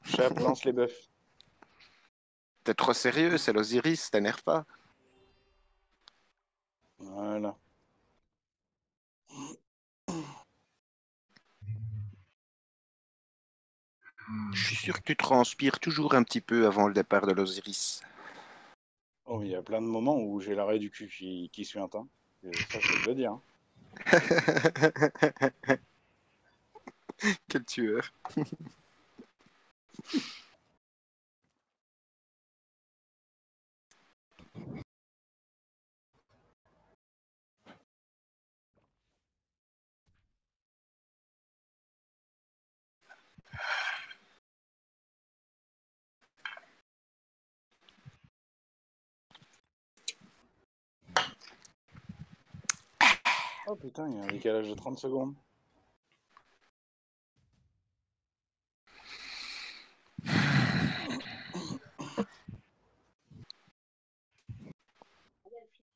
Chap, lance les buffs. T'es trop sérieux, c'est l'Osiris, t'énerve pas. Voilà. Je suis sûr que tu transpires toujours un petit peu avant le départ de l'Osiris. Oh, mais il y a plein de moments où j'ai l'arrêt du cul qui suinte. Hein. Ça, je peux te le dire. Hein. Quel tueur. Oh putain, il y a un décalage de 30 secondes.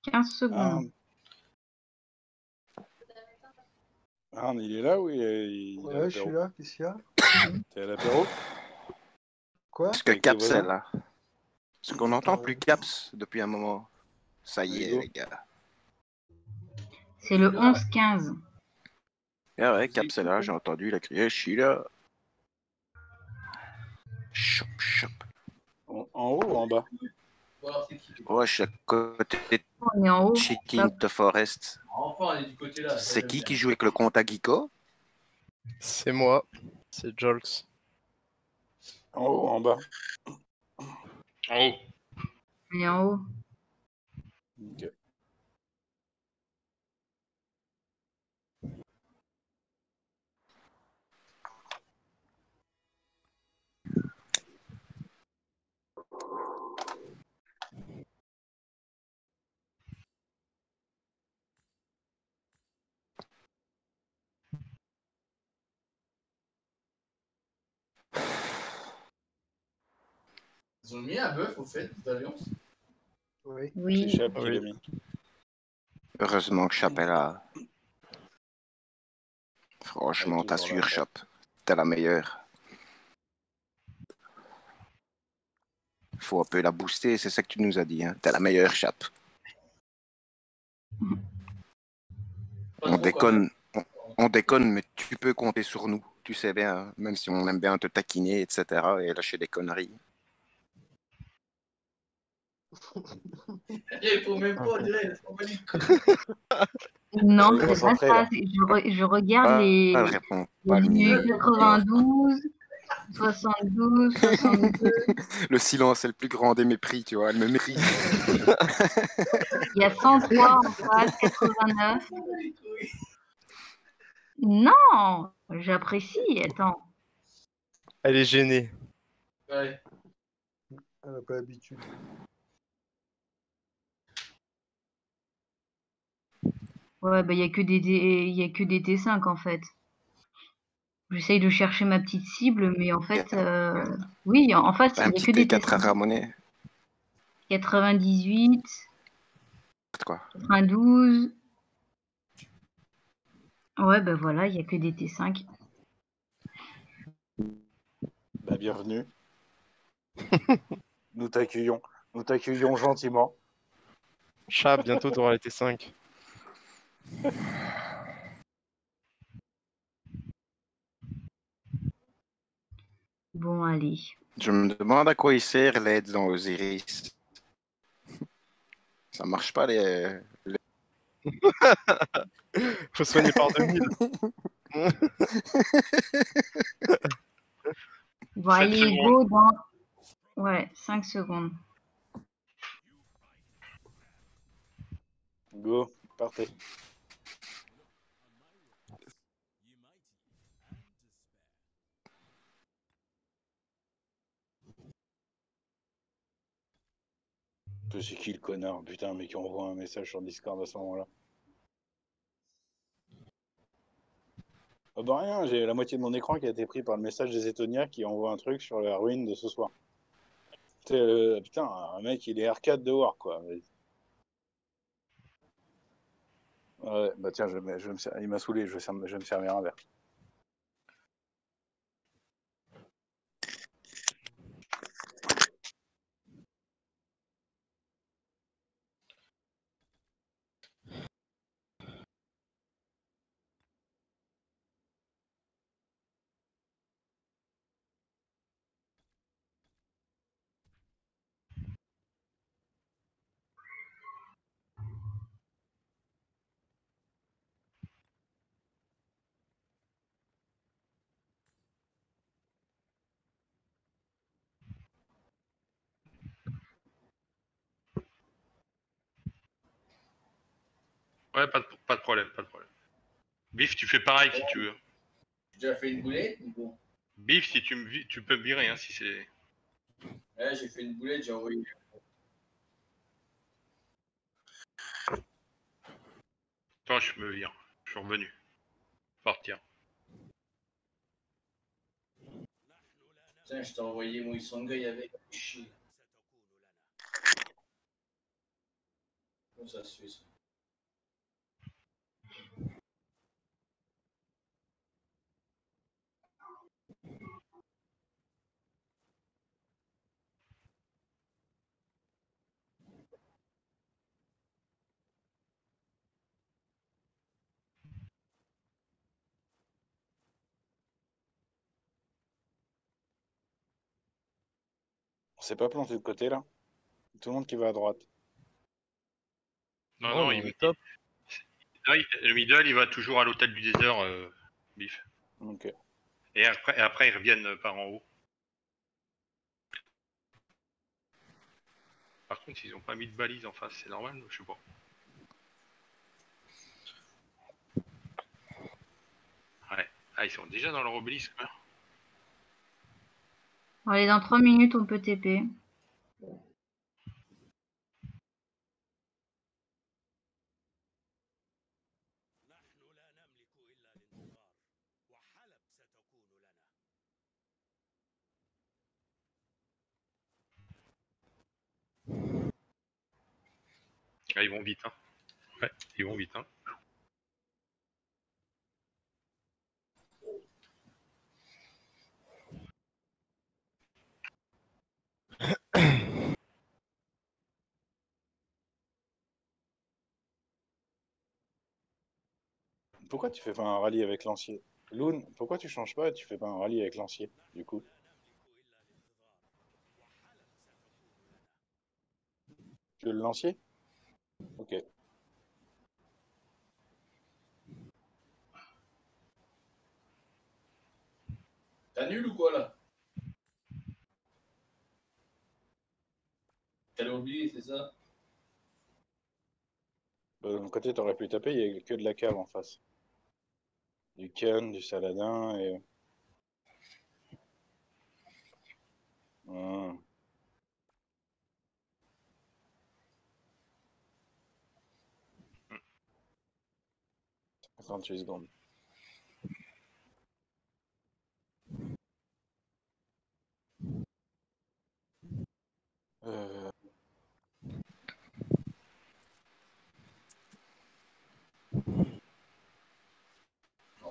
« 15 secondes. Arne, il est là ou il est à Ouais, je suis là, qu'est-ce qu'il y a? T'es à l'apéro? Quoi? Est-ce que Avec tes Caps est voisins? là? Parce qu'on n'entend plus Caps depuis un moment. Ça y est, Hugo. les gars. C'est le 11-15. Ah ouais, Caps est là, j'ai entendu, il a crié, je suis là. Chop, chop. En haut ou en bas? Ouais, je suis à côté de On est en haut. Chicken the Forest. Enfin, elle est du côté là. C'est qui joue avec le compte à Geeko? C'est moi, c'est Jolks. En haut ou en bas? En haut. On est en haut. Ok. Ils ont mis un bœuf au fait d'Alliance. Oui. C'est Oui. Chap qui Oui. l'a mis. Heureusement que Chap est là. Franchement, Elle est toujours là, t'assures, Chap. T'es la meilleure. Faut un peu la booster, c'est ça que tu nous as dit. Hein. T'es la meilleure, Chap. On déconne, on déconne, mais tu peux compter sur nous. Tu sais bien, hein, même si on aime bien te taquiner, etc. et lâcher des conneries. Il faut même pas dire. Non, Elle est c'est pas concentrée, ça. là. Je regarde Ah, les elle répond pas le nuits mieux. 92, 72, 62. Le silence est le plus grand des mépris, tu vois. Elle me méprise. Il y a 103 en face, 89. Non, j'apprécie. Attends. Elle est gênée. Ouais. Elle n'a pas l'habitude. Ouais, bah il y a que des T5 en fait. J'essaye de chercher ma petite cible, mais en fait, oui, en face, Un il y a petit que des T4 à T5. ramoner. 98, Quoi. 92. Ouais, bah voilà, il y a que des T5. Bah, bienvenue. Nous t'accueillons. Nous t'accueillons gentiment. Chat, bientôt t'auras les T5. Bon, allez. Je me demande à quoi il sert l'aide dans Osiris. Ça marche pas les... Faut soigner par 2000. Bon, Faites allez, tout le go dans... Ouais, 5 secondes. Go, partez. C'est qui le connard? Putain, mais qui envoie un message sur Discord à ce moment-là. Oh bah rien, j'ai la moitié de mon écran qui a été pris par le message des Étoniens qui envoie un truc sur la ruine de ce soir. Putain, un mec, il est R4 de War, quoi. Ouais, bah tiens, il m'a saoulé, je vais me servir un verre. Ouais, pas de problème, pas de problème. Bif, tu fais pareil si tu veux. J'ai déjà fait une boulette, mais bon. Bif, si tu peux me virer, hein, si c'est... Ouais, j'ai fait une boulette, j'ai envoyé. Attends, je me vire. Je suis revenu. Partir. Tiens, je t'ai envoyé mon Isangai avec. Chier. Comment ça se fait ça? On s'est pas planté de côté là. Tout le monde qui va à droite. Non, Oh, non, mais on est top. le middle, il va toujours à l'hôtel du désert, Bif. Ok. Et après, ils reviennent par en haut. Par contre, ils ont pas mis de balise en face, c'est normal, je sais pas. Ouais. Ah, ils sont déjà dans leur obélisque. Hein. Allez, dans 3 minutes, on peut TP. Ah, ils vont vite, hein. Ouais, ils vont vite, hein. Pourquoi tu fais pas un rallye avec lancier? Loon, pourquoi tu changes pas et tu fais pas un rallye avec lancier, du coup? Tu veux le lancier? Ok. T'as nul ou quoi là? T'allais oublier, c'est ça? De mon côté, t'aurais pu taper, il y a que de la cave en face. Du Kun, du Saladin et... Hmm. 58 secondes. Euh,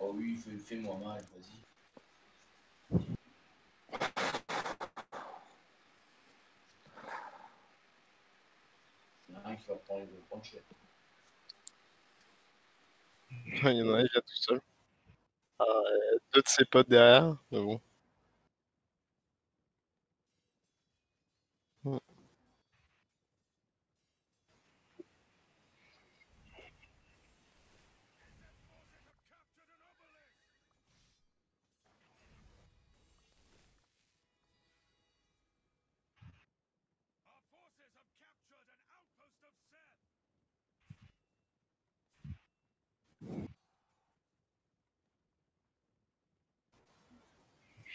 Oh oui, fais-moi mal, vas-y. Il y en a un qui va prendre cher. Il y en a un, il vient tout seul. Ah, deux de ses potes derrière, mais bon.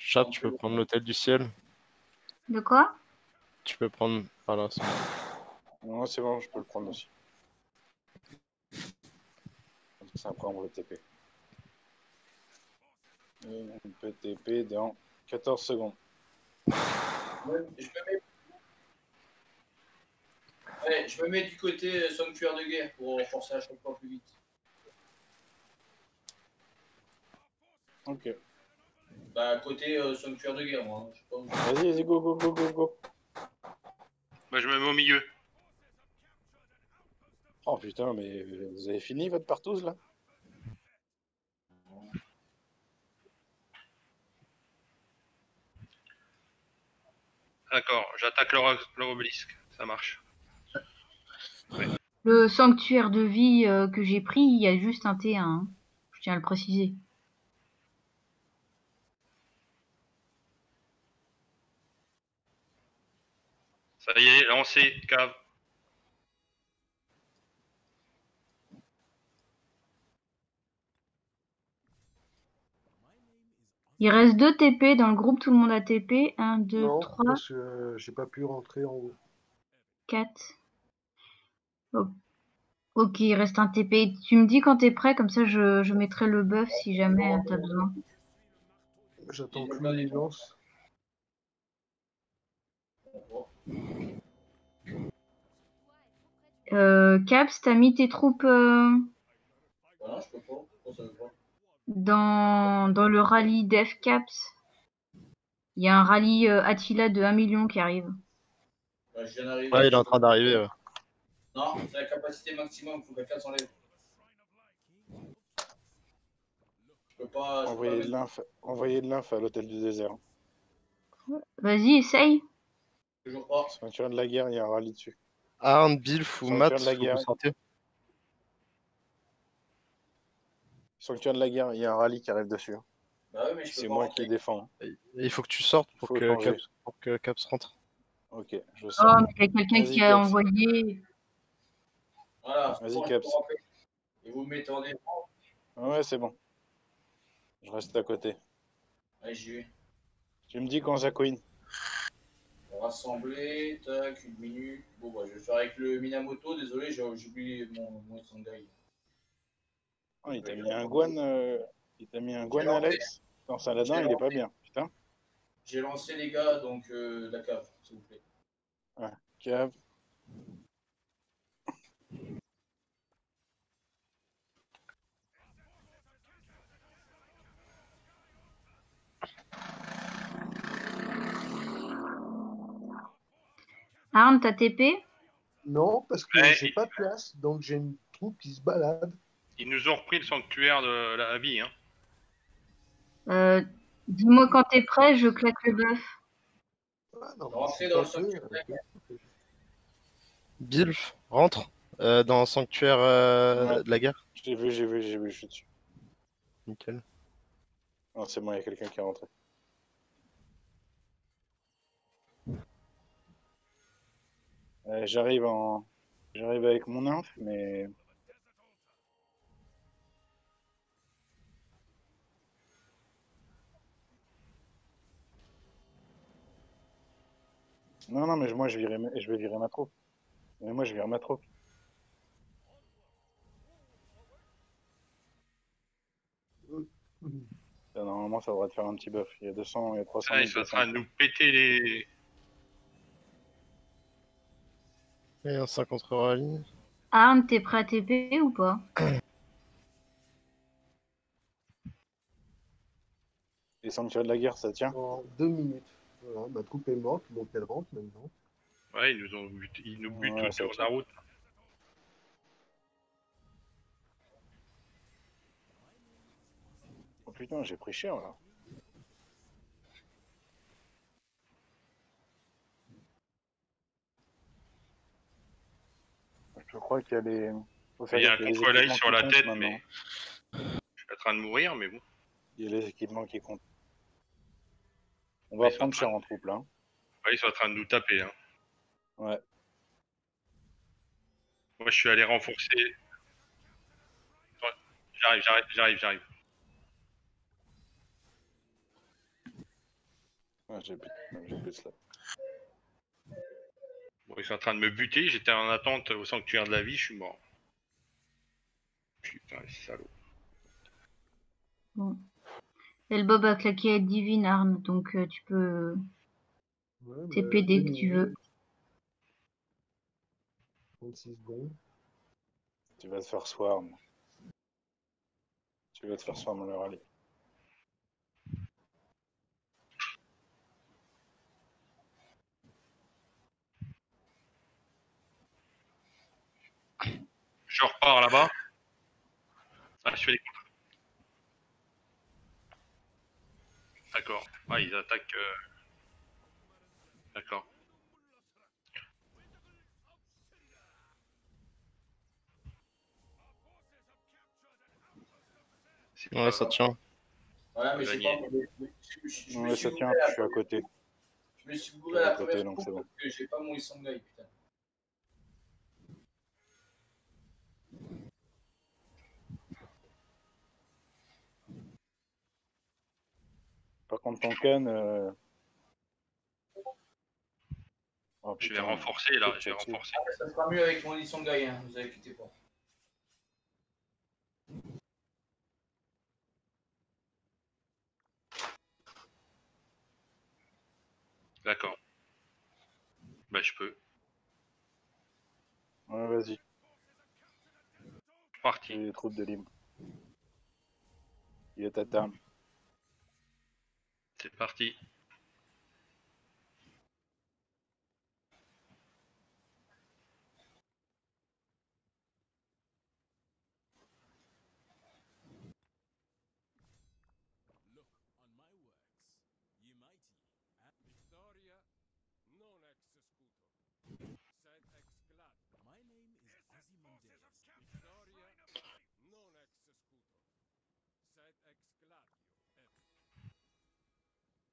Chat, tu peux prendre l'hôtel du ciel. De quoi? Tu peux prendre par là. Non, c'est bon, je peux le prendre aussi. Comme ça, après, on va TP. Et on peut TP dans 14 secondes. Ouais, je me mets du côté sanctuaire de guerre pour forcer à chaque fois plus vite. Ok. Bah, côté sanctuaire de guerre, moi. Hein. Je sais pas où Vas-y, vas-y, go, go, go, go, go. Bah, je me mets au milieu. Oh putain, mais vous avez fini votre partouze là? D'accord, j'attaque leur obélisque. Ça marche. Le sanctuaire de vie que j'ai pris, il y a juste un T1. Hein. Je tiens à le préciser. Ça y est, lancé, cave. Il reste 2 TP dans le groupe, tout le monde a TP. 1, 2, Non, 3, parce que j'ai pas pu rentrer en haut. 4. Ok, il reste un TP. Tu me dis quand t'es prêt, comme ça je mettrai le buff si jamais t'as besoin. J'attends que lui il lance. Caps, t'as mis tes troupes Voilà, je peux pas. Pourquoi ça veut pas? dans le rallye Def Caps. Il y a un rallye Attila de 1 million qui arrive. Bah, je viens d'arriver. Ouais, il est en train d'arriver. Ouais. Non, c'est la capacité maximum, il faut que la carte s'enlève. Je peux pas. Je peux pas mettre. Envoyez de l'inf à l'hôtel du désert. Vas-y, essaye. Toujours pas. Sanctuaire de la guerre, il y a un rallye dessus. Arn, Bilf ou Matt, Sanctuaire de la faut que vous guerre. sortiez. Sanctuaire de la guerre, il y a un rallye qui arrive dessus. Bah oui, mais je peux C'est pas moi rentrer. qui défends. Et il faut que tu sortes pour Faut que, changer. Caps rentre. Ok, je Oh, sors. mais il y a quelqu'un Vas-y, qui a Caps. envoyé. Voilà, Vas-y, bon, je Caps. peux rentrer. Et vous me mettez en défense. Ouais, c'est bon. Je reste à côté. Allez, j'y vais. Tu me dis quand ça coïne. Rassembler, tac, 1 minute. Bon, bah, je vais faire avec le Minamoto. Désolé, j'ai oublié mon Sangai. Ah, il t'a mis un guan, Alex. Dans Saladin, il est pas bien. Putain. J'ai lancé les gars, donc la cave, s'il vous plaît. Ouais, cave. Arne, t'as TP? Non, parce que Ouais, j'ai pas de place, donc j'ai une troupe qui se balade. ils nous ont repris le sanctuaire de la vie. Hein. Dis-moi quand t'es prêt, je claque le buff. Ah, non, mais je Rentrez suis dans pas le sanctuaire. Bilf, rentre dans Sanctuaire Ouais. de la guerre. J'ai vu, je suis dessus. Nickel. Non, c'est bon, il y a quelqu'un qui est rentré. J'arrive avec mon inf, mais non, mais moi je vais virer ma troupe. Mais moi je vire ma troupe. Ça, normalement, ça devrait te faire un petit buff. Il y a 200, il y a 300 Ah, 000 ils sont en de train de nous péter les. Et un 5 contre rallye. Arne, t'es prêt à TP ou pas? Les sanctuaires de la guerre, ça tient. En 2 minutes. Voilà, ma troupe est morte, donc elle rentre maintenant. Ouais, ils nous butent Ouais, tout ça sur la tient. route. Oh putain, j'ai pris cher là. Je crois qu'il y a les. Faut faire Il y a un gaffe, il y a les contre-live équipements sur qui la comptent tête, maintenant. mais je suis en train de mourir, mais bon. Il y a les équipements qui comptent. On Ouais, va prendre cher en troupe là. Ouais, ils sont en train de nous taper. Hein. Ouais. Moi, je suis allé renforcer. Ouais, j'arrive. Ouais, j'ai plus de slap. Bon, ils sont en train de me buter. J'étais en attente au sanctuaire de la vie, je suis mort. Putain, les salauds. Bon. Et le Bob a claqué à Divine Arne, donc tu peux Ouais, bah, TP dès que tu 2 veux. minutes, 36 secondes. Tu vas te faire swarm. Tu vas te faire swarm le rallye. Je repars là-bas. Ah, je fais les contre. D'accord. Ah, ils attaquent. D'accord. C'est Ouais, pas ça grave. tient. Ouais, On mais va c'est gagner. pas. Je me Ouais, suis ça gouré tient, à la je suis à côté. Je me suis Je gouré suis à à la côté, première donc coupe c'est bon. parce que j'ai pas mon Isangai, putain. Par contre, ton can. Oh, Je vais putain, renforcer là, tout je vais là-dessus. renforcer. Ça sera mieux avec mon Isangai, hein, vous inquiétez pas. D'accord. Bah je peux. Ouais, vas-y, Parti. j'ai les troupes de Lim. Il est à terme. C'est parti.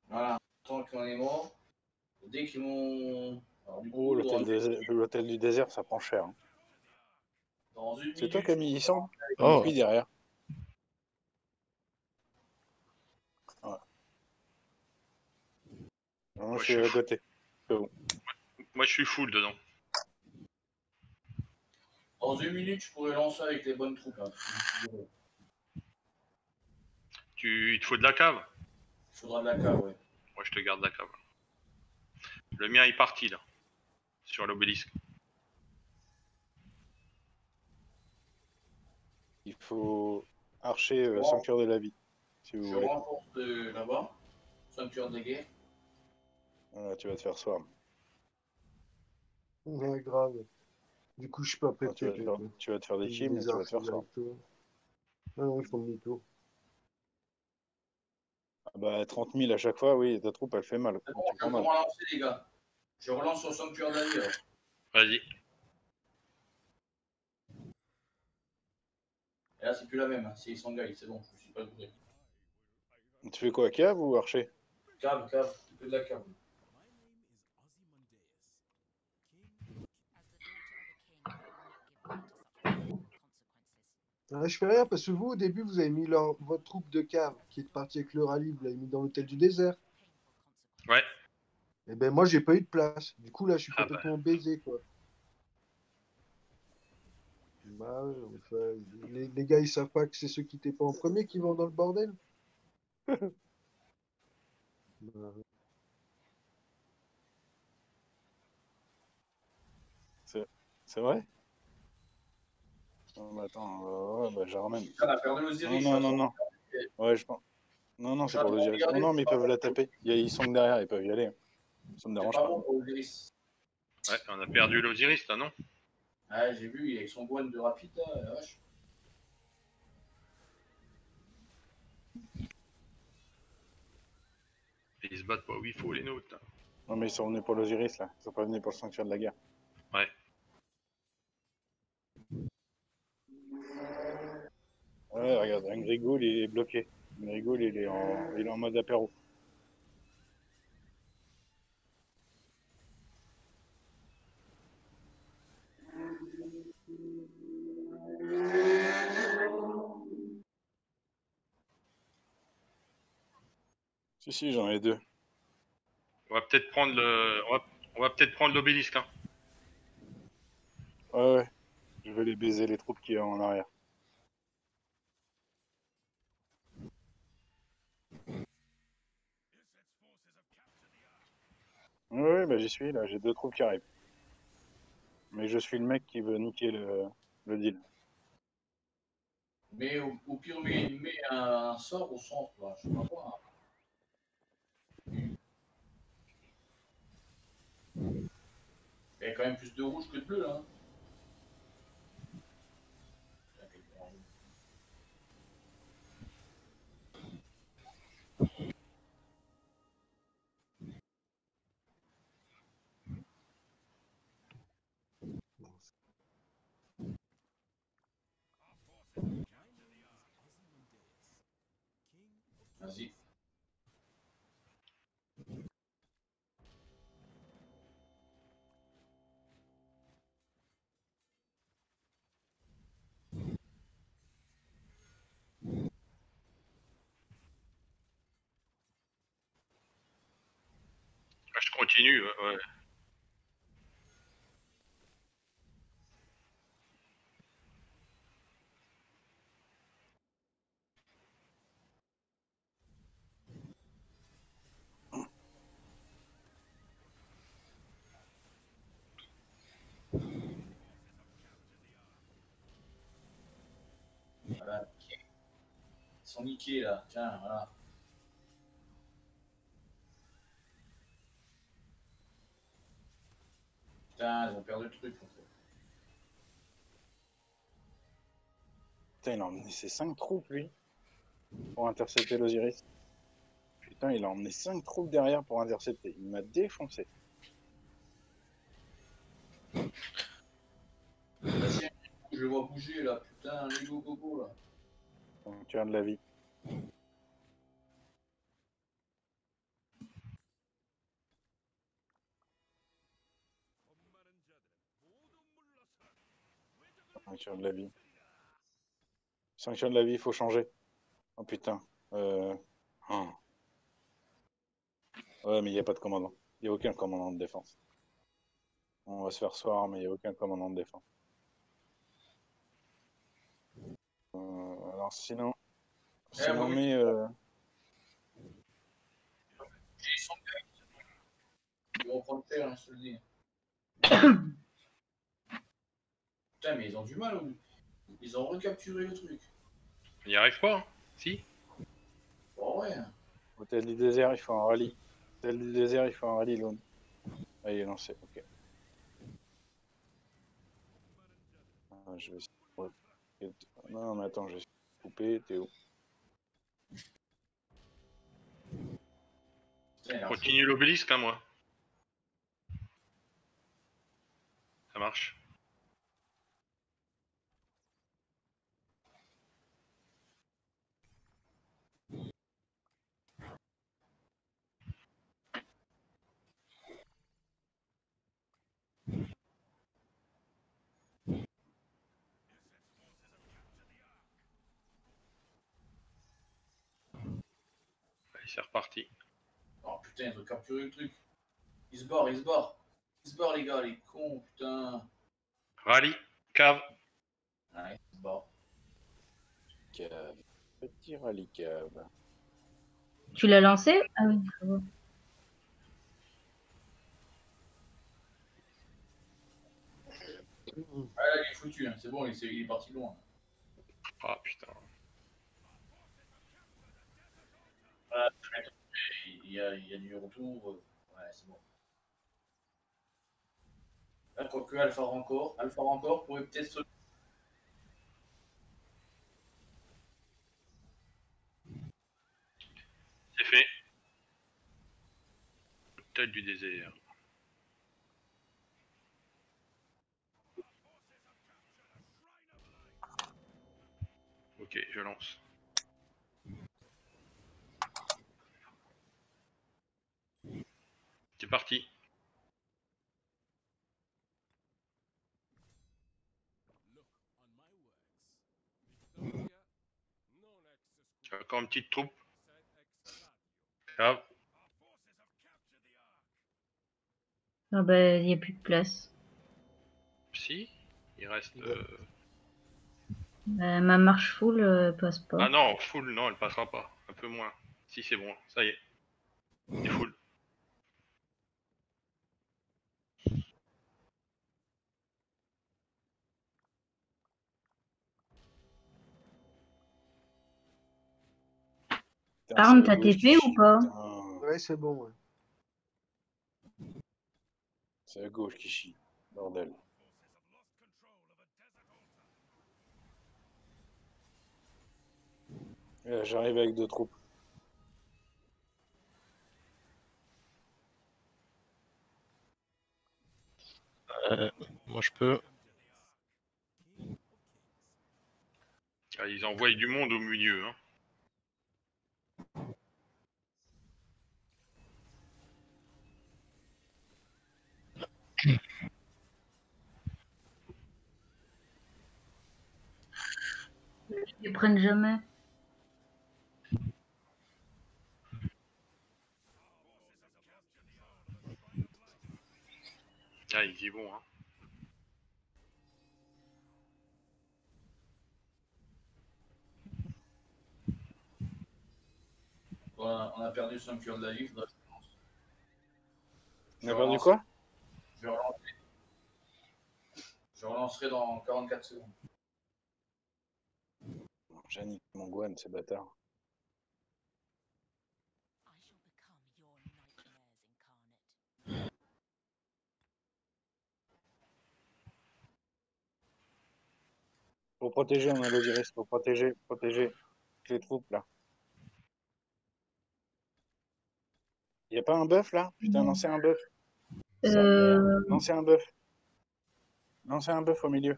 Voilà, tant qu'on est mort, dès qu'ils m'ont. Alors, du Oh, coup, l'hôtel du désert, ça prend cher. Hein. dans une C'est toi minute, qui as mis 100 Oh. Puis derrière. Ouais. Moi, je suis à côté. C'est bon. Moi je suis full dedans. dans une minute, je pourrais lancer avec les bonnes troupes. Hein. Il te faut de la cave? Il faudra de la cave, ouais. Moi je te garde la cave. Le mien est parti là. Sur l'obélisque. Il faut archer Bon. sanctuaire de la vie, si vous Je voulez. renforce là-bas, ceinture de guerre. Voilà, tu vas te faire soir. Ouais, grave. Du coup, je suis pas Ah, tu, vas te protégé. faire, Quoi. tu vas te faire des J'ai chimes et des tu vas te faire archers soir. avec toi. Ah non, ils font demi-tour. Ah bah, 30 000 à chaque fois, oui, ta troupe, elle fait mal. C'est bon, Tu je prends peux mal. relancer, les gars. Je relance sur sanctuaire de la vie, alors. Vas-y. Et là, c'est plus la même, hein. C'est Isangai, c'est bon, je suis pas gouré. Tu fais quoi, cave ou archer? Cave, c'est que de la cave. Ah, je fais rien parce que vous, au début, vous avez mis votre troupe de cave qui est partie avec le rallye, vous l'avez mis dans l'hôtel du désert. Ouais. Et ben moi, j'ai pas eu de place. Du coup, là, je suis Ah bah. complètement baisé, quoi. Bah, ouais, enfin, les gars, ils savent pas que c'est ceux qui étaient pas en premier qui vont dans le bordel. Bah, C'est vrai? Oh, bah, attends, ouais, bah, je ramène. On a perdu l'Osiris. Non, non, non, non. Ouais, je pense. Non, non, c'est pour l'Osiris. Non, non, mais ils peuvent la taper. Ils sont que derrière, ils peuvent y aller. Ça me C'est dérange pas pas. bon pour l'Osiris. Ouais, on a perdu l'Osiris là, non? Ah, j'ai vu, il est avec son goine de rapide, là, la vache. Et ils se battent pas où il faut, les nôtres. Là. Non, mais ils sont venus pour l'Osiris, là. Ils sont pas venus pour le sanctuaire de la guerre. Ouais. Ouais, regarde, un Grigoul, il est bloqué. Un Grigoul, il est en mode apéro. Si, j'en ai deux. On va peut-être prendre le. On va peut-être prendre l'obélisque, hein. Ouais, ouais. Je vais les baiser, les troupes qui sont en arrière. Ouais, ouais, bah j'y suis, là. J'ai deux troupes qui arrivent. Mais je suis le mec qui veut niquer le deal. Mais au pire, mets un sort au centre, là. Je sais pas quoi. Hein. Il y a quand même plus de rouge que de bleu, là. Hein. Vas-y. continue, ouais. Voilà, niqués. Ils sont niqués là, tiens, voilà. Putain, ils ont perdu le truc en fait. Putain, il a emmené ses 5 troupes, lui, pour intercepter l'Osiris. Putain, il a emmené 5 troupes derrière pour intercepter. Il m'a défoncé. Là, tiens, je le vois bouger là, putain, les go là. Sanctuaire de la vie. Sanctuaire de la vie. Sanctuaire de la vie, il faut changer. Oh putain. Oh. Ouais, mais il n'y a pas de commandant. Il n'y a aucun commandant de défense. On va se faire soir, mais il n'y a aucun commandant de défense. Alors sinon, Moi, mais ils sont ils vont prendre cher, hein, je te le dis. Putain, mais ils ont du mal, ou ils ont recapturé le truc. On n'y arrive pas, hein. Si. Bon, ouais. hôtel du désert, il faut un rallye. Hôtel du désert, il faut un rallye, Lone. Ah, il est lancé, ok. Ah, je vais essayer de... Non, mais attends, je vais essayer de couper, t'es où? Putain, il a Continue l'obélisque, hein, moi. Ça marche. Allez, c'est reparti. Oh putain, ils ont capturé le truc. Ils se barrent, ils se barrent. Ils se barrent, les gars, les cons, putain. Rallye, cave. Ouais, ils se barrent. Cave. Petit rallye cave. Tu l'as lancé? Ah oui, je vois. Ah là, il est foutu, hein. C'est bon, il est parti loin. Ah putain. Ah, il y a du retour. Ouais, c'est bon. Là, quoique Alpha Rancor pourrait peut-être se... C'est fait. Hôtel du désert. Ok, je lance. C'est parti. Encore une petite troupe. Cave. Ah bah, il n'y a plus de place. Si. Il reste... Ma marche full passe pas. Ah non, full, non, elle passera pas. Un peu moins. Si, c'est bon, ça y est. C'est full. Putain, Par c'est contre, la t'as gauche qui TP ou chie, pas? putain. Ouais, c'est bon. Ouais. C'est la gauche qui chie. Bordel. J'arrive avec 2 troupes. Moi, je peux. Ah, ils envoient du monde au milieu. Hein. Ils les prennent jamais. Ah, ils y vont, hein. On a perdu Sanctuaire de la Vie. On a perdu quoi? Je relancerai dans 44 secondes. Jannick Mangouane, c'est bâtard. Faut protéger, on a l'Osiris, faut protéger les troupes là. Y a pas un bœuf là? Putain, lancez un bœuf. Sa mère. Lancez un bœuf. Lancez un bœuf au milieu.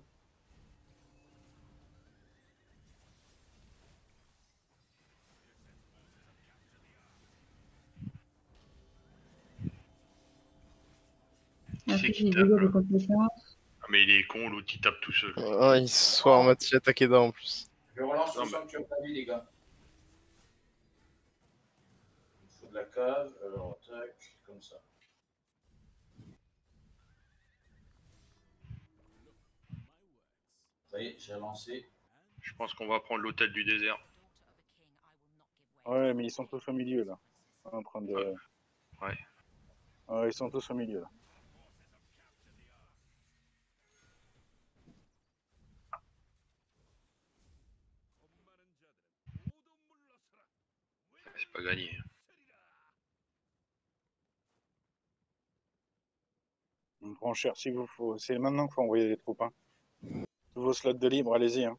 Qui c'est qui J'ai tape déjà là des compétences. Ah, mais il est con, l'autre il tape tout seul. Ah, il se soit en mode s'y attaquer dedans en plus. Je relance Non, le Sanctuaire de la Vie, les gars. Il faut de la cave, alors tac, comme ça. Ça y est, j'ai lancé. Je pense qu'on va prendre l'hôtel du désert. Ouais, mais ils sont tous au milieu là. En train de. Ouais. Ouais, ils sont tous au milieu là. C'est pas gagné. On prend cher si vous faut. C'est maintenant qu'il faut envoyer les troupes. Hein. Tous vos slots de libre, allez-y. Hein.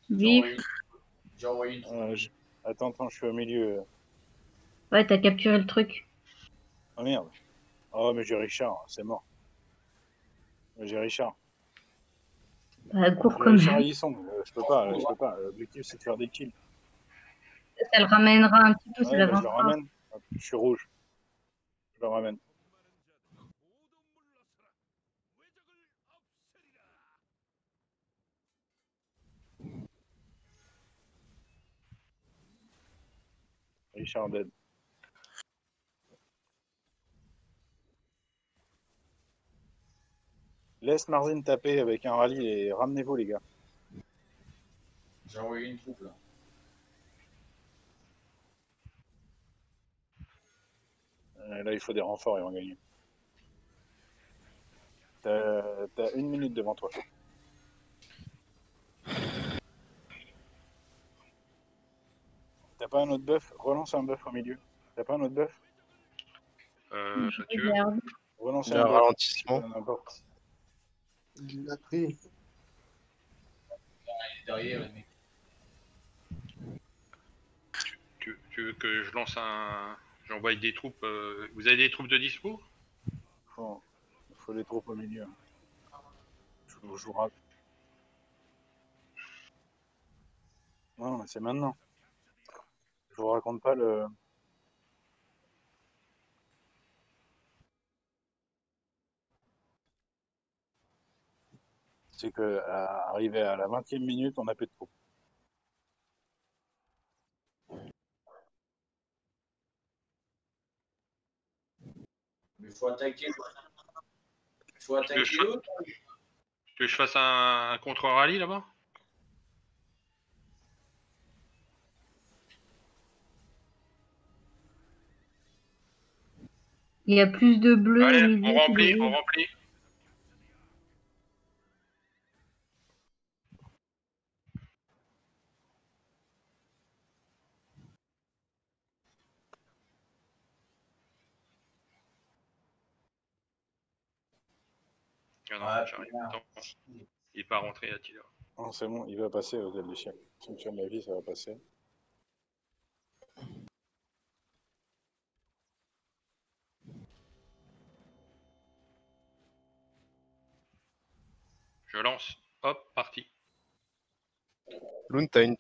Vif. J'ai envoyé une troupe. Attends, je suis au milieu. Ouais, t'as capturé le truc. Oh merde. Oh, mais j'ai Richard, c'est mort. J'ai Richard. Bah, cours J'ai comme Richard et Yisong. Je peux pas. L'objectif, c'est de faire des kills. ça le ramènera un petit peu, ça Ouais, bah, je le l'avancera. ramène. Hop, je suis rouge. Je le ramène. Richard dead. Laisse Marzine taper avec un rallye et ramenez-vous les gars. J'ai envoyé une troupe là. Là, il faut des renforts, ils vont gagner. T'as 1 minute devant toi. T'as pas un autre bœuf? Relance un bœuf au milieu. T'as pas un autre bœuf? Je Tu veux regarde. Relance Il y a un un bœuf. ralentissement. N'importe. Il l'a pris. Il est derrière, les mecs. tu veux que je lance un... J'envoie des troupes... Vous avez des troupes de dispo? Faut les troupes au milieu. Je vous jouera. Non, mais c'est maintenant. Je vous raconte pas le. C'est que arrivé à la 20e minute, on n'a plus de troupes. Mais il faut attaquer. Il faut Tu veux que attaquer je, eux. tu veux que je fasse un contre-rallye là-bas? Il y a plus de bleu au Allez, milieu on que de remplit, on rouge. remplit. Ah non, Ouais, j'arrive. putain. Attends, il n'est pas rentré Attila. Non, c'est bon, il va passer au hôtel du siècle. Sanctuaire de la vie, ça va passer. Je lance. Hop, parti. Loon, t'as une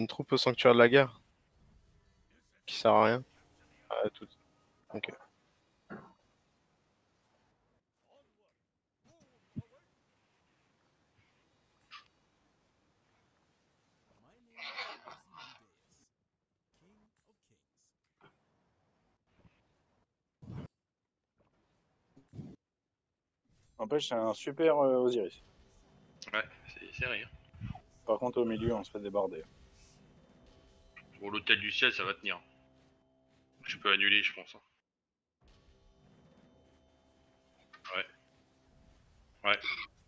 troupe au sanctuaire de la guerre qui sert à rien. Ah, tout. Ok. N'empêche, c'est un super Osiris. Ouais, c'est rire. Par contre, au milieu, on se fait déborder. Bon, l'hôtel du ciel, ça va tenir. Je peux annuler, je pense.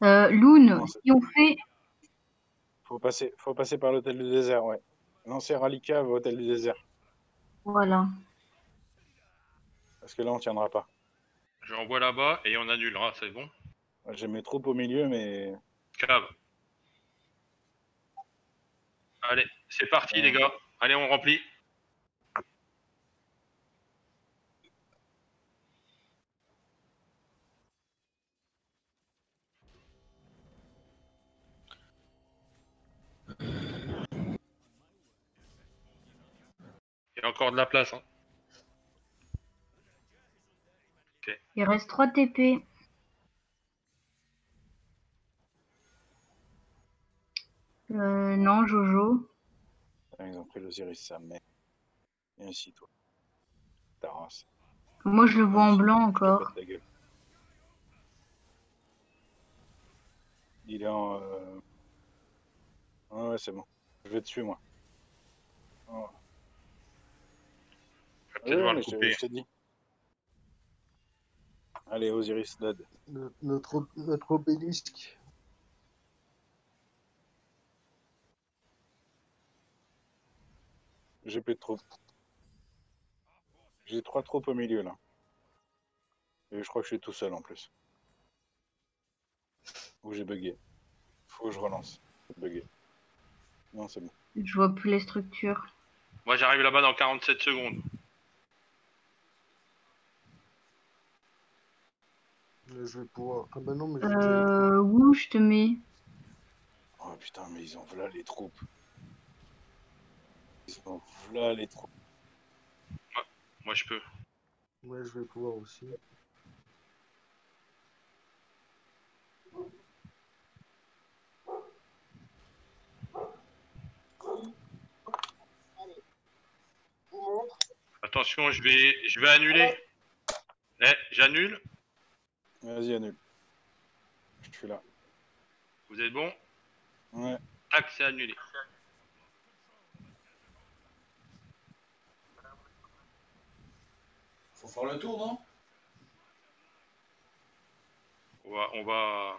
Loon, Non, si on fait... faut passer par l'hôtel du désert, ouais. Lancer Ralika au hôtel du désert. Voilà. Parce que là, on tiendra pas. Je l'envoie là-bas et on annulera, c'est bon. J'ai mes troupes au milieu, mais Cave. Allez, c'est parti, les gars. Allez, on remplit. Il y a encore de la place, hein. Il reste 3 TP. Non, Jojo. ils ont pris l'Osiris, ça, mais. Viens ici, toi. Ta race. Moi, je le vois en blanc Je te encore. pète la gueule. Il est en. Ouais, c'est bon. Je vais dessus, moi. Oh. On va peut-être Ouais, devoir mais le couper. je t'ai dit. Allez, Osiris, dead. Notre obélisque. J'ai plus de troupes. J'ai 3 troupes au milieu, là. Et je crois que je suis tout seul, en plus. Ou j'ai bugué. Faut que je relance. J'ai bugué. Non, c'est bon. Je vois plus les structures. Moi, j'arrive là-bas dans 47 secondes. Là, je vais pouvoir. Ah bah non, mais j'ai déjà. Où je te mets? Oh putain, mais ils ont v'là les troupes. Ils ont v'là les troupes. Moi, je peux. Ouais, je vais pouvoir aussi. Attention, je vais annuler. Eh, j'annule. Vas-y, annule. Je suis là. Vous êtes bon? Ouais. Tac, c'est annulé. Faut faire le tour, non? On va...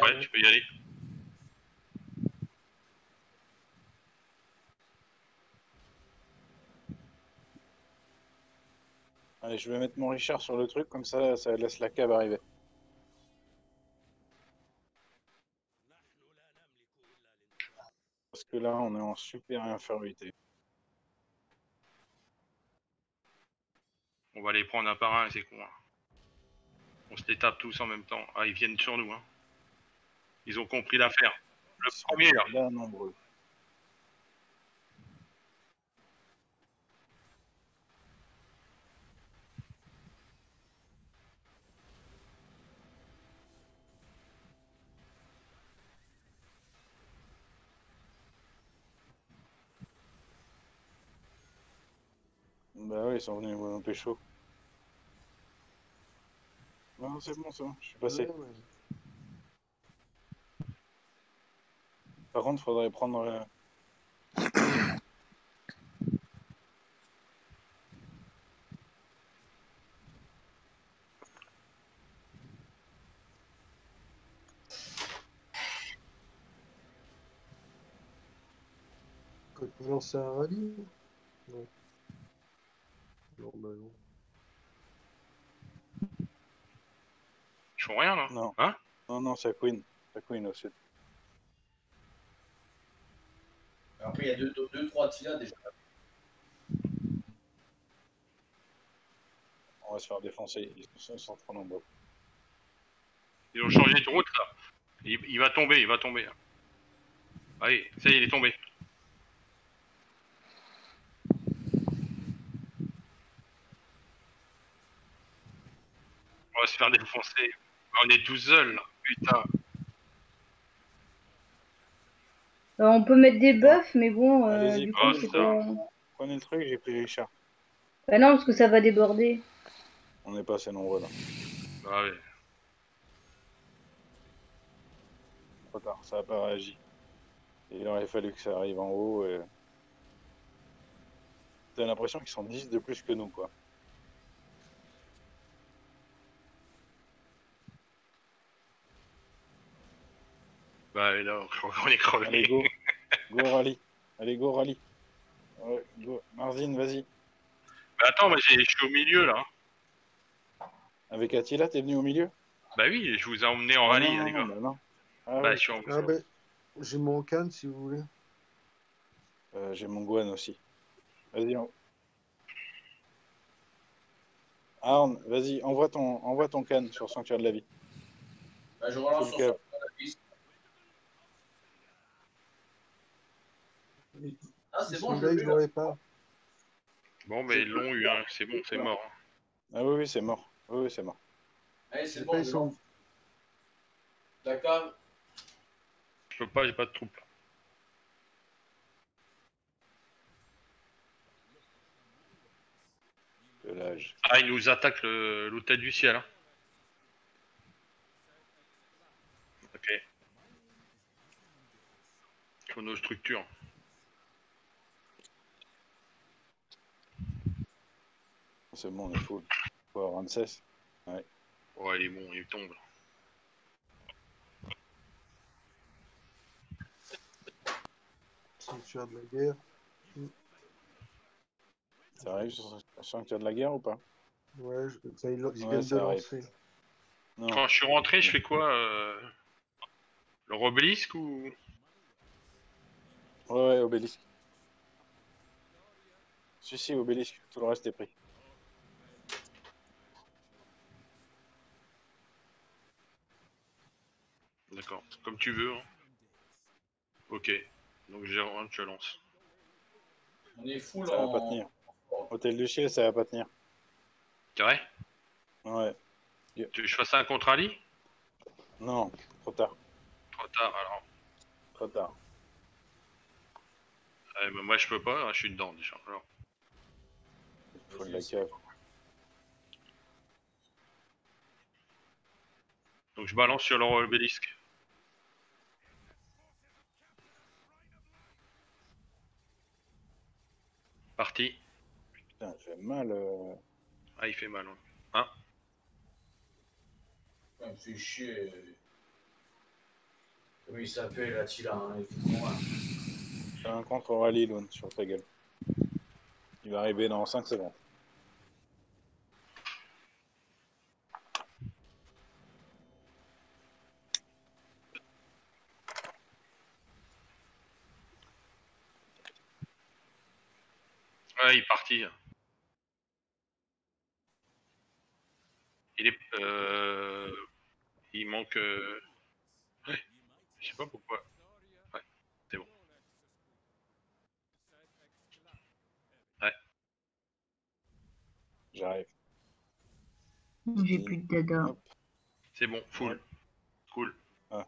ouais, tu peux y aller. Allez, je vais mettre mon Richard sur le truc, comme ça laisse la cave arriver. Parce que là, on est en super infériorité. On va les prendre un par un, c'est con. Hein. On se les tape tous en même temps. Ah, ils viennent sur nous. Hein. Ils ont compris l'affaire. Le premier, là. Là, nombreux. Bah ouais, ils sont venus me pécho. Non, c'est bon, je suis passé. Ouais, ouais. Par contre, faudrait prendre... Quand vous lancez un rallye? Non. Non, bah non. Ils font rien, là. Non. Hein? Non, c'est Queen. C'est Queen au sud. Après, il y a deux, trois Attila déjà. On va se faire défoncer. Ils sont trop nombreux. Ils ont changé de route, là. Il va tomber, il va tomber. Allez, ça y est, il est tombé. On va se faire défoncer. On est tout seul, là. Putain. On peut mettre des buffs, mais bon, Allez-y, du coup, Ah, c'est ça. pas... prenez le truc, j'ai pris Richard. Bah non, parce que ça va déborder. On n'est pas assez nombreux là. Bah ouais. Trop tard, ça n'a pas réagi. Et il aurait fallu que ça arrive en haut. Et... T'as l'impression qu'ils sont 10 de plus que nous, quoi. Bah et là, on est crevé. Allez, go. Go, rallye. Allez, go, rallye. Ouais, go. Marzine, vas-y. Bah attends, je suis au milieu là. Avec Attila, t'es venu au milieu? Bah oui, je vous ai emmené en Ah rallye, non, les non, gars. bah non. Ah Bah oui, je suis en... Ah ben, j'ai mon canne si vous voulez. j'ai mon Gwen aussi. Vas-y, Arn, vas-y, envoie ton can sur Sanctuaire de la Vie. Bah, je relance Full sur cap. la piste. Ah, c'est bon, je Celui-là, l'ai ils vu ne là. l'auraient pas. Bon, mais ils l'ont eu, hein. C'est bon, c'est mort. Hein. Ah oui, oui, c'est mort. Oui, oui, c'est mort. Allez, c'est Les bon, pas, ils je sont... lance. La cave. Je peux pas, j'ai pas de troupe. De l'âge. Ah, ils nous attaquent l'hôtel du ciel. Hein. Ok. Sur nos structures. C'est bon, on est full. Faut avoir Ramsès. Ouais. Oh, il est bon, il tombe. Sanctuaire de la guerre. Ça arrive sur Sanctuaire de la Guerre ou pas? Ouais, ça, ils Ouais, viennent de ça arrive. lancer. Non. Quand je suis rentré, je fais quoi le obélisque ou... Ouais, ouais, obélisque. Si, obélisque. Tout le reste est pris. D'accord, comme tu veux. Hein. Ok, donc je lance. On est full Ça va pas en. tenir. Hôtel du Ciel, ça va pas tenir. C'est vrai? Ouais. Tu veux que je fasse un contre-rallye? Non, trop tard. Trop tard, alors. Trop tard. Bah, moi, je peux pas, hein, je suis dedans déjà. Alors. Il faut de la cave. Donc je balance sur l'obélisque. Parti. Putain, ça fait mal. Ah, il fait mal. Hein. Ça me fait chier. Comment il s'appelle Attila, hein, il fait trop mal. Fais un contre rallye, Lone, sur ta gueule. Il va arriver dans 5 secondes. Ouais, il est parti. Il est... il manque... Ouais, je sais pas pourquoi. Ouais, c'est bon. Ouais, J'arrive. J'ai plus de dada. Hop. c'est bon, full. Ouais. Cool. Ah.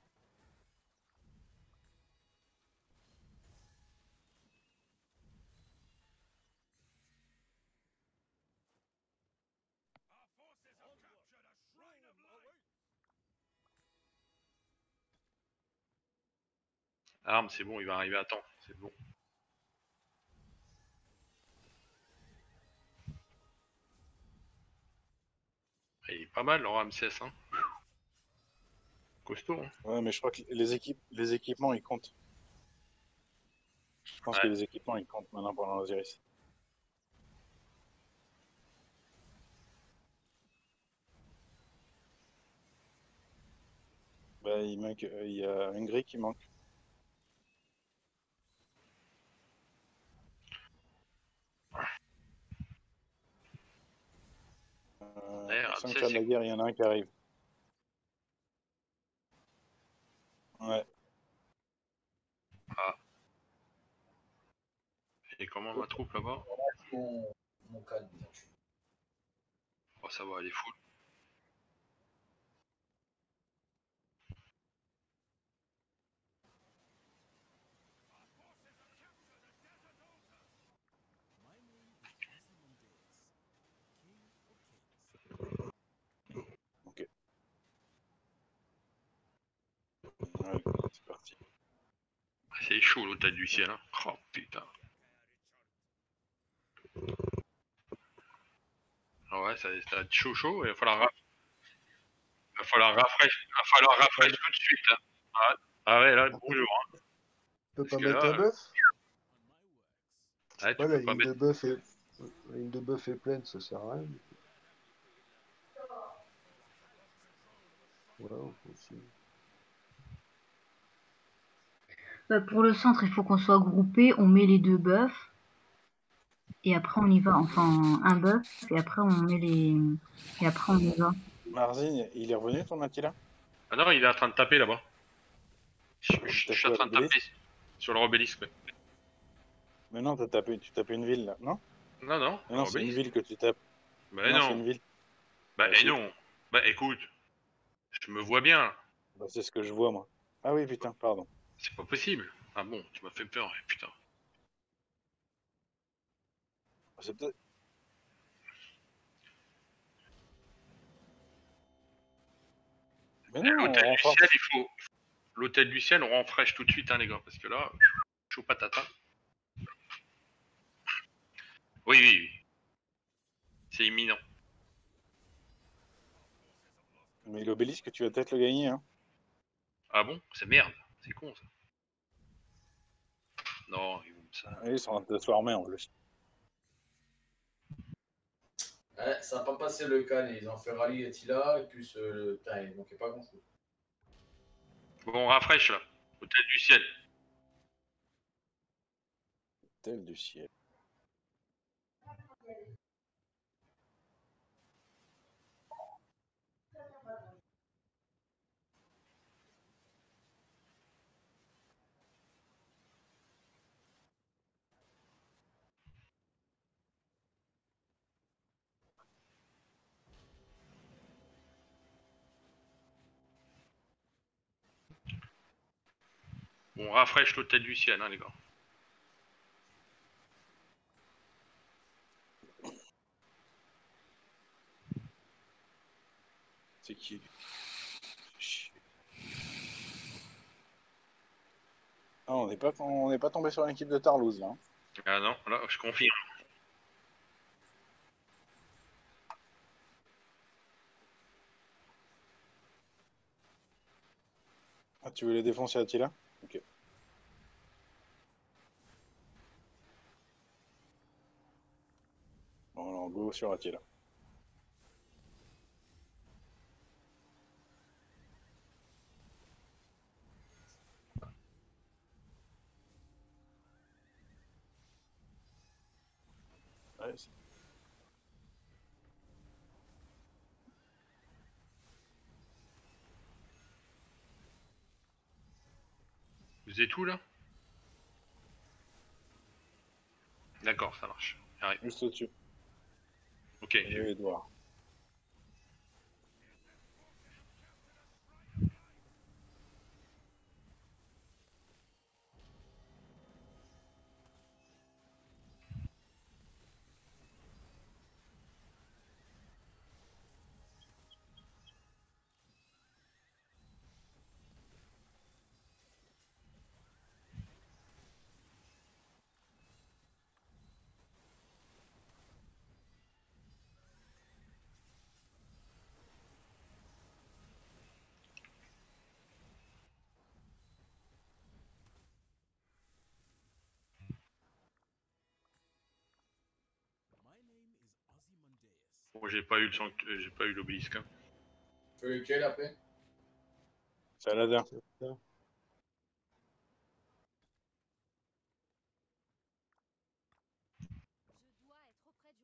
Arme, c'est bon, il va arriver à temps. C'est bon. Il est pas mal, le Ramsès, hein. Costaud, hein. Ouais, mais je crois que les équipements, ils comptent. Je pense que Ouais. les équipements, ils comptent maintenant pendant l'Osiris. Bah, il y a une grille qui manque. Ouais, Ramsès, Sanctuaire de c'est la cool. Guerre, il y en a un qui arrive. Ouais. Ah. Et comment ma troupe là-bas? Mon cadre. Oh, ça va, elle est full. Ouais, c'est parti. C'est chaud l'hôtel du ciel. Hein. Oh putain. Ah ouais, ça va être chaud. Il va falloir rafraîchir tout de suite. Hein. Ah ouais, là, bonjour. Hein. Tu peux Parce pas que mettre là, un bœuf? ouais, tu Ouais, la peux pas ligne mettre. de bœuf est... La ligne de bœuf est pleine, ça sert à rien. Ouais, on peut aussi. Bah, pour le centre, il faut qu'on soit groupé, on met les 2 bœufs et après on y va. Enfin, un bœuf et après on met les et après on y va. Marzine, il est revenu ton Attila? Ah non, il est en train de taper là-bas. Je T'as suis en quoi, train de taper l'obélisque? sur le obélisque. Ouais. Mais non, tu tapes une ville là, non? Non, Mais le non, c'est une obélisque. ville que tu tapes. Bah Non, c'est non. une ville. Bah Bah et si, non. Bah écoute, je me vois bien. bah, c'est ce que je vois moi. Ah oui, putain, pardon. C'est pas possible. Ah bon, tu m'as fait peur, putain. C'est peut-être. Mais non, on L'hôtel du ciel, renforce. il faut. L'hôtel du ciel, on rend fraîche tout de suite, hein, les gars, parce que là, chaud patata. Oui. C'est imminent. Mais l'obélisque, tu vas peut-être le gagner, hein. Ah bon? C'est merde. C'est con ça. Non, ils vont ça. Ah, ils sont en train de se former en plus. Ouais, ça n'a pas passé le can. Ils ont fait rallye et Tila, et puis putain, il manquait pas grand-chose. Bon, rafraîche là. Hôtel du ciel. Tel du ciel. Bon, rafraîche l'hôtel du ciel, hein, les gars. C'est qui lui? Chier. Ah, on n'est pas tombé sur l'équipe de Tarlouse là, hein. Ah non, là, je confirme. Ah, tu veux les défoncer Attila? Ok. Bon, alors go sur Attila. Ouais, Vous êtes où là? D'accord, ça marche. J'arrive. juste au-dessus. Ok, j'ai vu. Edouard. Bon, j'ai pas eu l'obélisque. Hein. Tu veux lequel après? Saladin. C'est ça. Je dois être auprès du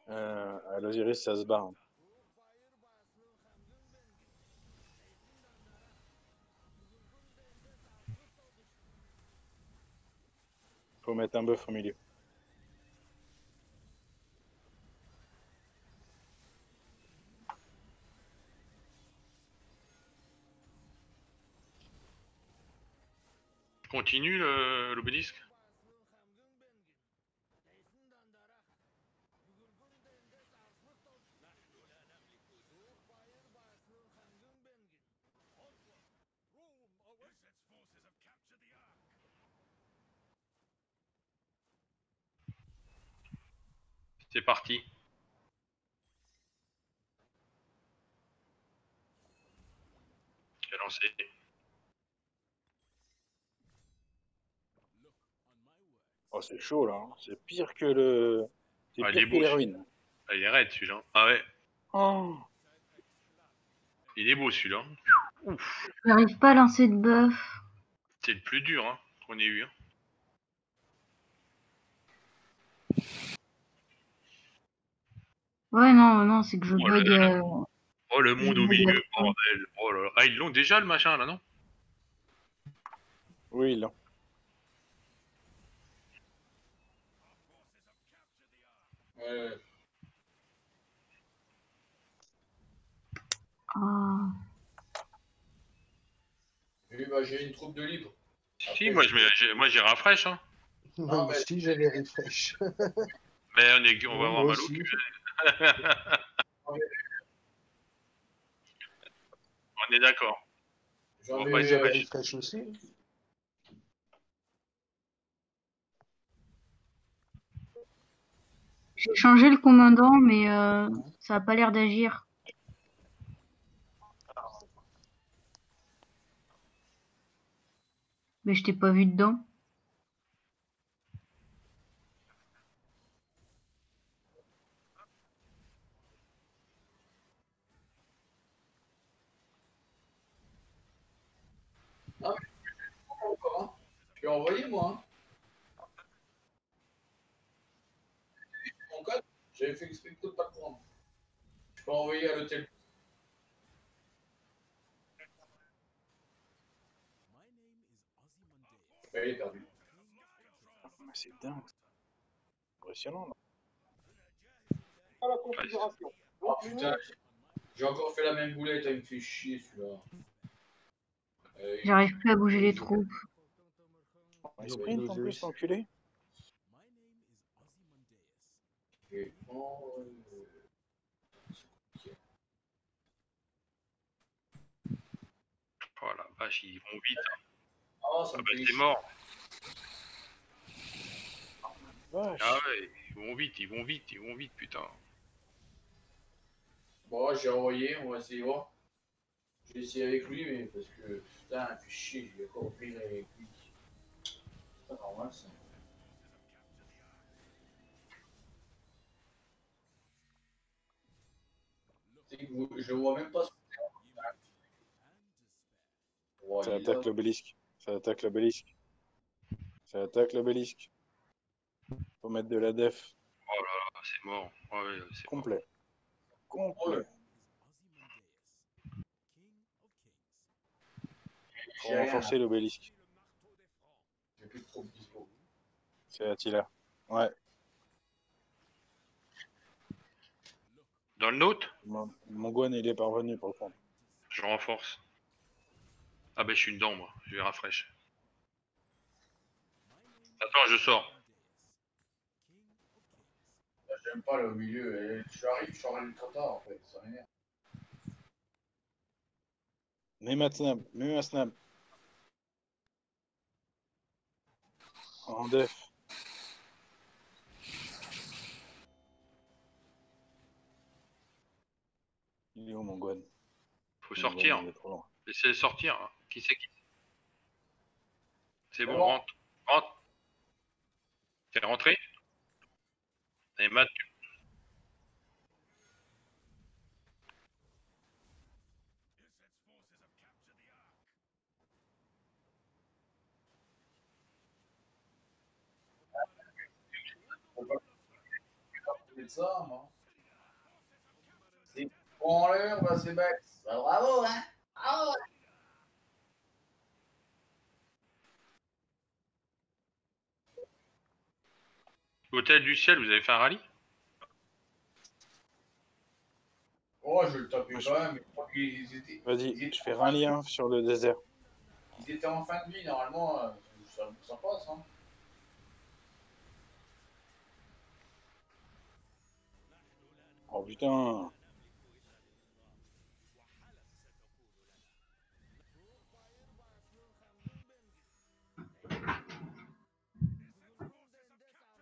roi. À l'Osiris, ça se barre, hein. Faut mettre un bœuf au milieu. Continue l'obélisque. C'est parti. J'ai lancé. Oh, c'est chaud là. Hein. C'est pire que le. C'est Ah, il pire est que beau. les ruines. Ah, il est raide celui-là. Ah ouais, Oh. il est beau celui-là. Ouf, J'arrive pas à lancer de buff. c'est le plus dur hein, qu'on ait eu. Hein. Ouais, non, c'est que je Oh là bug. là. Oh, le Je monde au bug à milieu, fond. bordel. Oh là là. Ah, ils l'ont déjà le machin là, non? Oui, là. Ouais. Ah. Oui, bah, j'ai une troupe de libre. Si, Après, moi j'ai rafraîche. Hein. Moi mais- aussi, j'avais refresh. Mais on va Ouais, avoir moi mal au aussi. cul. On est d'accord. On J'en va pas ai, se J'avais fâcher. refresh aussi. J'ai changé le commandant, mais ça a pas l'air d'agir. Mais je t'ai pas vu dedans. pas encore, hein. Je l'ai envoyé, moi. Hein. Mon code, j'avais fait exprès de pas le prendre. Je peux envoyer à l'hôtel. Bah, il est perdu. Mais c'est dingue. Impressionnant. Là. Oh putain, j'ai encore fait la même boulette, il me fait chier celui-là. J'arrive plus à bouger les troupes. Il sprint en plus, l'enculé. Oh, Oh la vache, ils vont vite. Hein. oh, ça Ah me bah fait c'est chier. mort. Vache. Ah ouais, ils vont vite, putain. Bon, j'ai envoyé, on va essayer de voir. J'ai essayé avec lui, mais parce que putain, il fait chier, j'ai encore pris avec lui. C'est pas normal ça. C'est que je le vois même pas. Oh, Ça il est là. attaque l'obélisque. Ça attaque l'obélisque. Ça attaque l'obélisque. Faut mettre de la def. Oh là là, c'est mort. Ah ouais, c'est mort. Complet. Complet. Faut J'ai rien. renforcer l'obélisque. J'ai plus de troupes dispo. C'est Attila. Ouais. Dans le nôtre, Mon Gwen, il est parvenu pour le prendre. je renforce. Ah bah je suis dedans moi, je vais rafraîchir. Attends, je sors. J'aime pas le milieu. Je suis arrivé trop tard en fait. Ça m'énerve. Mets ma snap. Mets ma snap. En def. Il est où mon Gwen? Faut Mon Gwen, sortir. il est trop loin. Laissez sortir. Hein. Qui c'est qui? C'est bon, bon. rentre. Rentre. T'es rentré? Et Matt, C'est ça, moi. C'est en l'air, bah, c'est bête. Bah, bravo, hein. Bravo. Hôtel du ciel, vous avez fait un rallye? Oh, je le tapais quand même. Mais je crois qu'ils étaient, Vas-y, je fais un lien sur le désert. ils étaient en fin de vie, normalement. Ça passe, hein. Oh putain.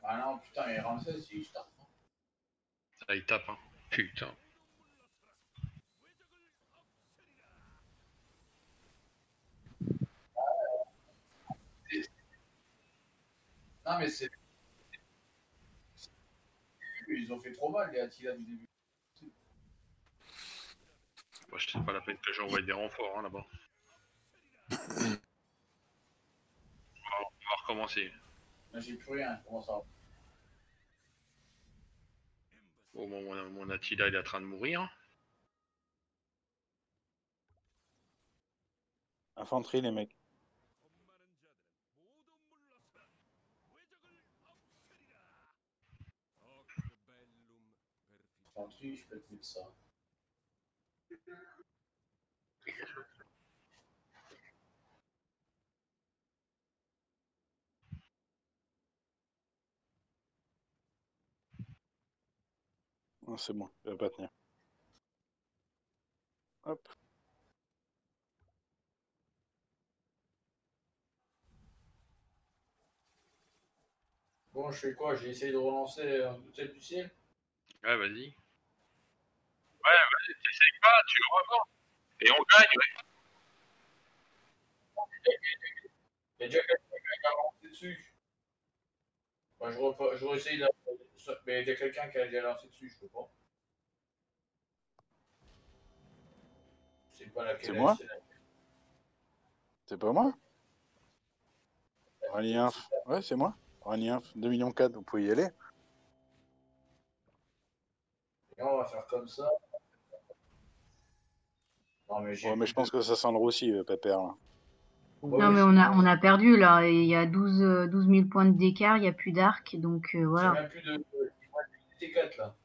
Ah non, putain, mais Ramsès, il start. Ça, il tape, hein. Putain. Non, mais c'est. Ils ont fait trop mal, les Attila, du début. Moi, je sais pas la peine que j'envoie des renforts, hein, là-bas. On va recommencer. Là, j'ai plus rien. Comment ça va? Bon, mon Attila, il est en train de mourir. Infanterie, les mecs. Infanterie, je peux te mettre ça. Non, c'est bon, il va pas tenir. Hop. Bon, je fais quoi? J'ai essayé de relancer celle du ciel. Ouais, vas-y. Ouais, vas-y, t'essayes pas, tu le reprends. Et on gagne, ouais. Il y a déjà quelqu'un qui a lancé dessus. Bah, je réessaye de. Mais il y a quelqu'un qui a déjà lancé dessus, je peux pas. C'est pas laquelle. C'est moi? C'est pas moi? Rallye Inf. Ouais, c'est moi. Rallye Inf, 2,4 millions, vous pouvez y aller. Et on va faire comme ça. Non, mais j'ai Ouais, mais je pense que ça sent le roussi, Pépère. Là. Non, mais on a perdu là. Il y a 12 000 points d'écart, il n'y a plus d'arc. Donc J'ai voilà. même plus de T4 là.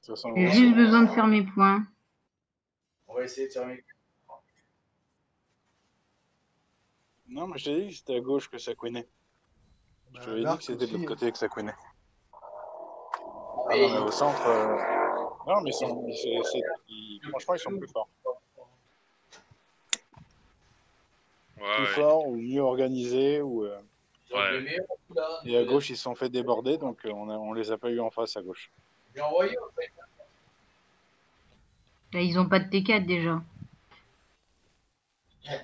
Ça sent le J'ai roussi. juste besoin de faire mes points. On va essayer de terminer. Non, mais je t'ai dit que c'était à gauche que ça couinait. Je t'avais dit que c'était de l'autre côté que ça couinait. Ah non, mais au centre. Non, mais franchement, ils sont plus forts. Ouais, Plus forts ou mieux organisés. Ouais. Et à gauche, ils se sont fait déborder, donc on les a pas eu en face à gauche. J'ai envoyé en fait. Là, ils ont pas de T4 déjà.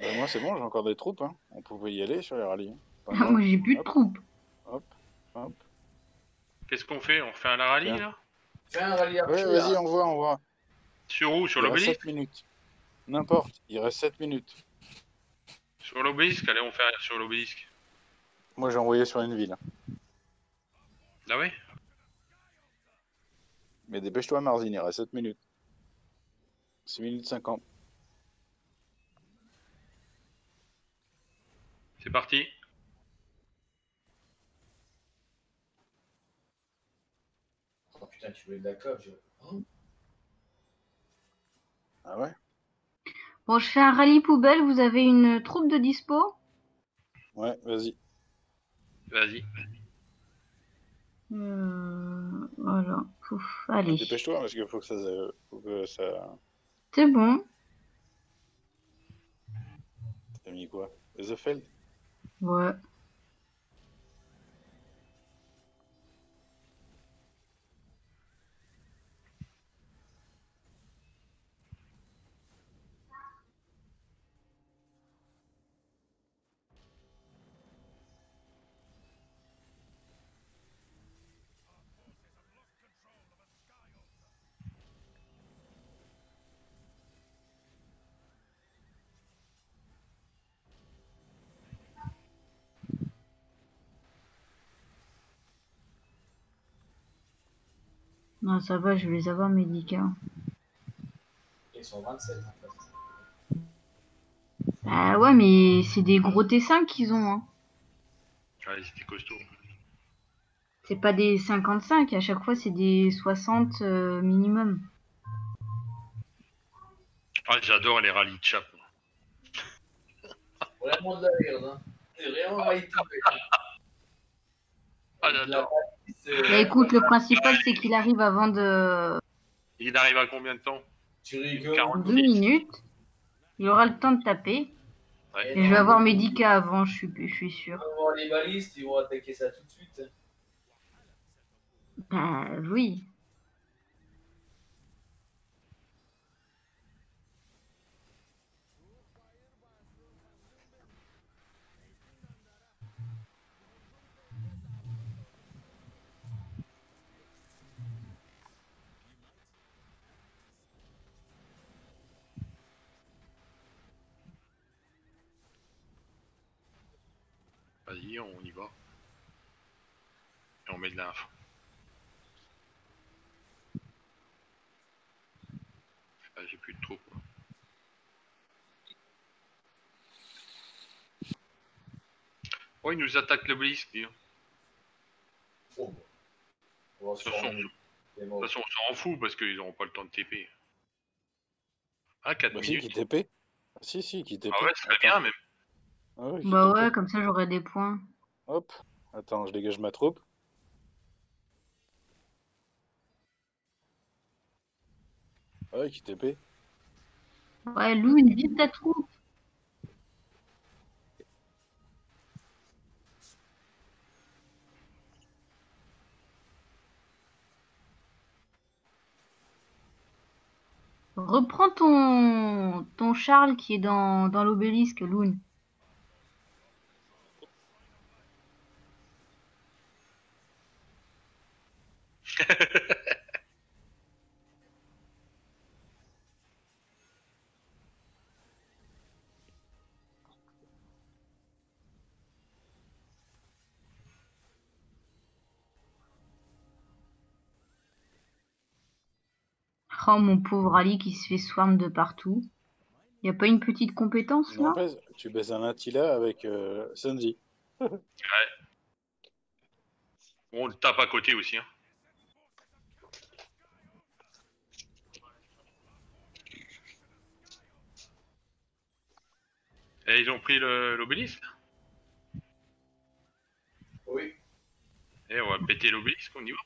Ben, moi, c'est bon, j'ai encore des troupes. Hein. On pouvait y aller sur les rallyes. Pas Moi, j'ai plus de Hop, troupes. hop, hop. Qu'est-ce qu'on fait? On fait un rallye, Tiens. là? Fais un rallye Ouais, archer. vas-y, envoie. Sur où? Sur Il reste l'obélisque? 7 minutes. N'importe, il reste 7 minutes. Sur l'obélisque? Allez, on fait sur l'obélisque. Moi, j'ai envoyé sur une ville. Ah ouais? Mais dépêche-toi, Marzine, il reste 7 minutes. 6 minutes 50. C'est parti. Oh putain, tu veux de la cave. Ah ouais? Bon, je fais un rallye poubelle. Vous avez une troupe de dispo? Ouais, vas-y. Vas-y. Voilà. Pouf, allez. Dépêche-toi, parce qu'il faut que ça... C'est bon. T'as mis quoi? The Feld? Ouais. Non, ça va, je vais les avoir médicats. Ils sont 27 en fait. Ah ouais, mais c'est des gros T5 qu'ils ont. Hein. Ah, c'était costaud. C'est pas des 55. À chaque fois, c'est des 60 minimum. Ah, j'adore les rallyes de chap. Vraiment de la merde. Hein. C'est vraiment un rallye poubelle. Ah, j'adore. Bah, écoute, le principal, c'est qu'il arrive avant de Il arrive à combien de temps? Tu rigoles. 40 2 minutes. Il aura le temps de taper. Ouais. Et je vais avoir médicats avant, je suis sûre. Ils vont voir les balistes, ils vont attaquer ça tout de suite. Bah oui. Vas-y, on y va. Et on met de l'info. Ah, j'ai plus de troupes. Quoi. Oh, il nous attaque l'obélisque, lui. Oh, on va se De toute façon, former. C'est mort. on s'en fout parce qu'ils n'auront pas le temps de TP. Ah, 4 Bah si, minutes. qui TP. Si, qui TP. Ah ouais, ce serait Attends. bien même. Ah ouais, qui Bah TP. ouais, comme ça j'aurai des points. Hop. Attends, je dégage ma troupe. Ah ouais, qui TP. Ouais, Lou, une vite ta troupe. Reprends ton Charles qui est dans l'obélisque, Loun. Oh, mon pauvre Ali qui se fait swarm de partout. Y a pas une petite compétence là? N'empêche, tu baisses un Attila avec Sunzi. On le tape à côté aussi. Hein. Et ils ont pris l'obélisque. Oui. Et on va péter l'obélisque, on y va.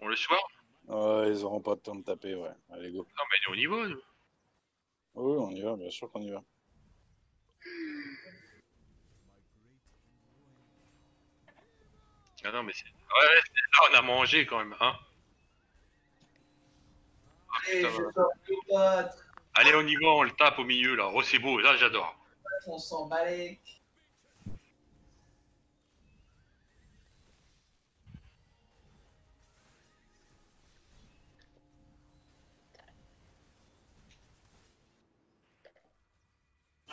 On le soir. Ouais, ils auront pas le temps de taper, ouais. Allez, go. Non mais on y va. Nous. Oui, on y va, bien sûr qu'on y va. Ah non mais c'est... Ouais, là on a mangé quand même. Hein. Allez, Putain, je voilà. vais pas me battre. Allez, on y va, on le tape au milieu là. Oh, c'est beau, là j'adore. On s'en balèque.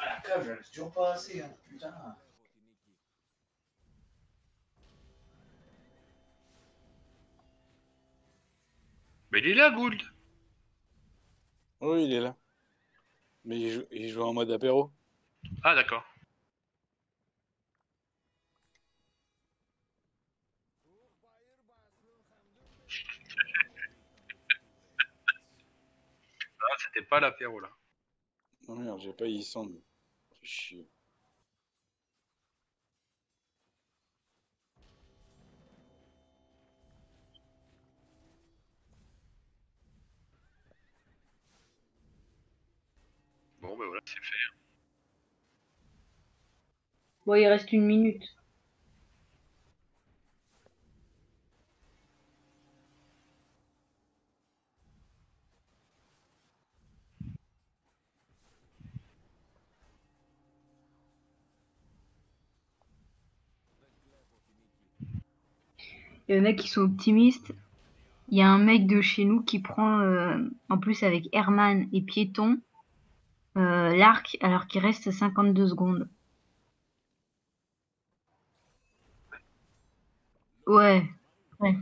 Ah la cave, j'en ai toujours pas assez, hein. Putain. Mais il est là, Gould. Oui, il est là. Mais il joue en mode apéro. Ah d'accord. Ah, c'était pas l'apéro là. Oh merde, j'ai pas Issand. C'est chier. Bon ben voilà, c'est fait. Bon, il reste 1 minute. Il y en a qui sont optimistes. Il y a un mec de chez nous qui prend, en plus avec Herman et Piéton, l'arc alors qu'il reste 52 secondes. Ouais, ouais.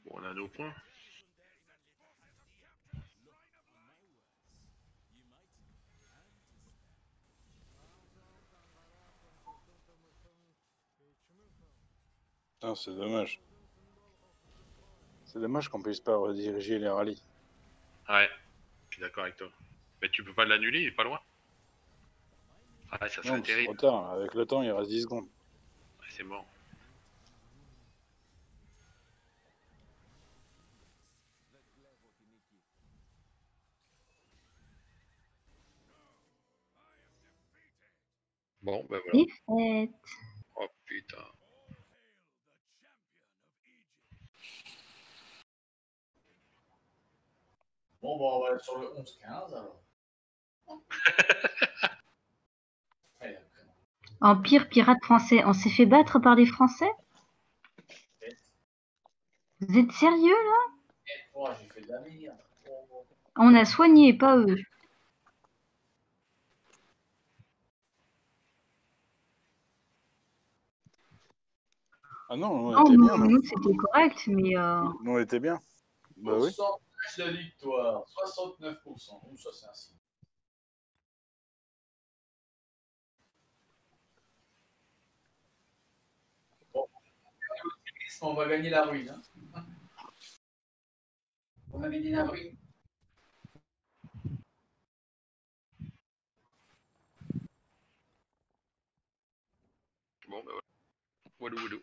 Bon, on a nos points. Putain, c'est dommage. C'est dommage qu'on puisse pas rediriger les rallyes. Ouais, je suis d'accord avec toi. Mais tu peux pas l'annuler, il est pas loin. Ah ouais, ça Non, serait mais c'est trop terrible. tard. Avec le temps, il reste 10 secondes. Ouais, c'est mort. Bon, ben voilà. Défaite. Oh putain. Bon, bon, on va aller sur le 11-15 alors. Ouais, d'accord. Empire pirate français. On s'est fait battre par des Français? Vous êtes sérieux là? Oh, j'ai fait de la merde. Oh, On a soigné, pas eux. Ah non, on Non, était bien, non. nous c'était correct, mais Nous, on était bien. Bah oui. Pourcentage de victoire, 69%. Ouh, ça, c'est un signe. Bon, on va gagner la ruine. Hein. On va gagner la ruine. Bon, bah voilà. Walou, walou.